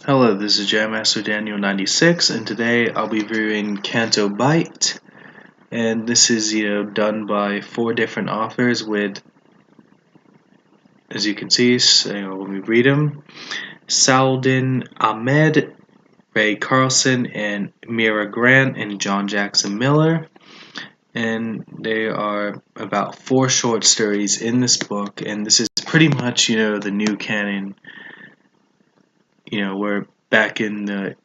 Hello, this is Jam Master Daniel 96, and today I'll be reviewing Canto Bight. And this is done by 4 different authors with, as you can see, let me read them: Saladin Ahmed, Ray Carlson, and Mira Grant, and John Jackson Miller. And they are about 4 short stories in this book, and this is pretty much the new canon. We're back in the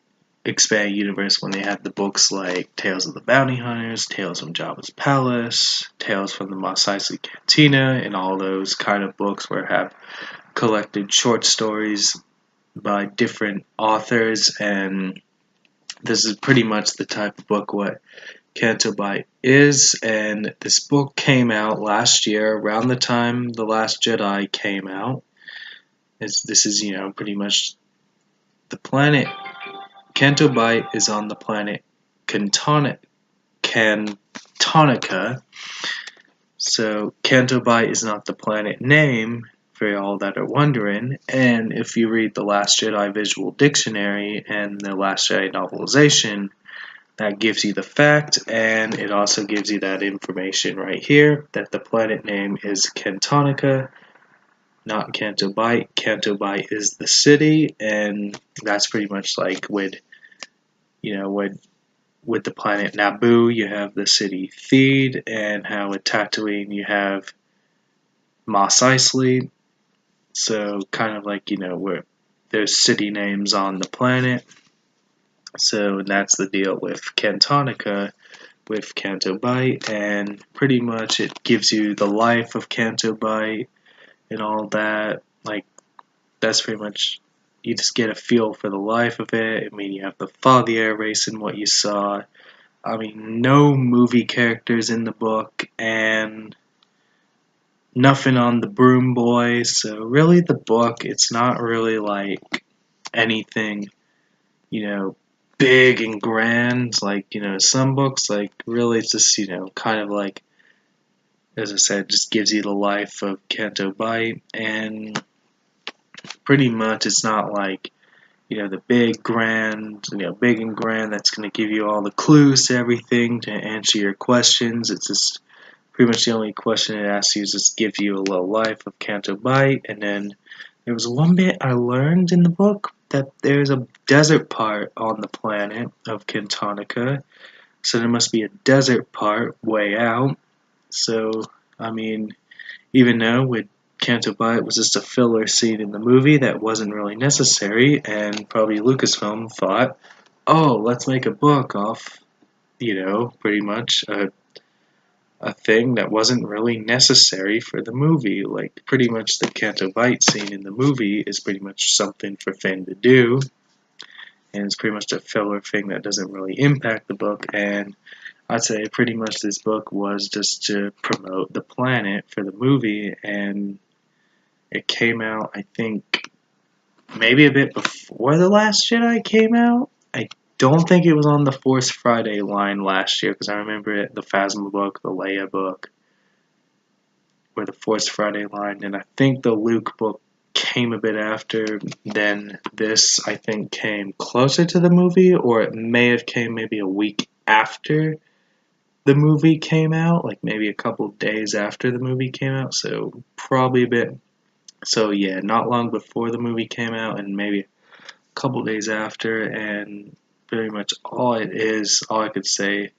expanded universe when they had the books like Tales of the Bounty Hunters, Tales from Jabba's Palace, Tales from the Mos Eisley Cantina, and all those kind of books where have collected short stories by different authors. And this is pretty much the type of book what Canto Bight is. And this book came out last year around the time The Last Jedi came out. This is pretty much the planet. Canto Bight is on the planet Cantonica. So Canto Bight is not the planet name, for all that are wondering. And if you read the Last Jedi Visual Dictionary and the Last Jedi novelization, that gives you the fact, and it also gives you that information right here that the planet name is Cantonica, not Canto Bight. Canto Bight is the city, and that's pretty much like with the planet Naboo, you have the city Theed, and how with Tatooine you have Mos Eisley. So kind of like where there's city names on the planet. So that's the deal with Cantonica, with Canto Bight, and pretty much it gives you the life of Canto Bight and all that. Like that's pretty much, you just get a feel for the life of it. I mean, you have the Fathier race and what you saw. I mean, no movie characters in the book, and nothing on the Broom Boy. So really, the book, it's not really like anything, big and grand. Like some books, like really, it's just kind of like, as I said, just gives you the life of Canto Bight, and pretty much it's not like the big and grand that's going to give you all the clues to everything to answer your questions. It's just pretty much the only question it asks you is just give you a little life of Canto Bight. And then there was one bit I learned in the book that there's a desert part on the planet of Cantonica, so there must be a desert part way out. So, I mean, even though with Canto Bight was just a filler scene in the movie that wasn't really necessary, and probably Lucasfilm thought, oh, let's make a book off, pretty much a thing that wasn't really necessary for the movie. Like, pretty much the Canto Bight scene in the movie is pretty much something for Finn to do, and it's pretty much a filler thing that doesn't really impact the book. And I'd say pretty much this book was just to promote the planet for the movie, and it came out, I think, maybe a bit before The Last Jedi came out. I don't think it was on the Force Friday line last year, because I remember it, the Phasma book, the Leia book, were the Force Friday line, and I think the Luke book came a bit after. Then this, I think, came closer to the movie, or it may have came maybe a week after the movie came out, like maybe a couple days after the movie came out, so probably a bit. So yeah, not long before the movie came out, and maybe a couple days after, and very much all it is, all I could say.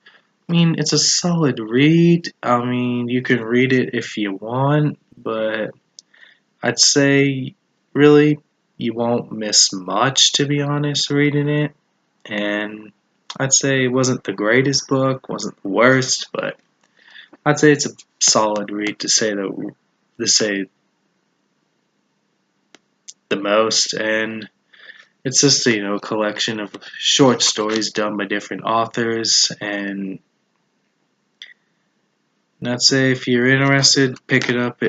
I mean, it's a solid read. I mean, you can read it if you want, but I'd say really you won't miss much, to be honest, reading it. And I'd say it wasn't the greatest book, wasn't the worst, but I'd say it's a solid read, to say the most. And it's just a collection of short stories done by different authors, and I'd say if you're interested, pick it up.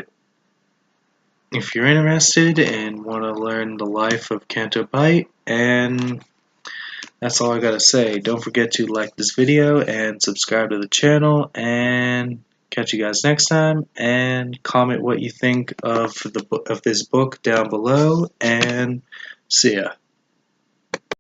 If you're interested and want to learn the life of Canto Bight, and that's all I gotta say. Don't forget to like this video and subscribe to the channel, and catch you guys next time, and comment what you think of this book down below, and see ya.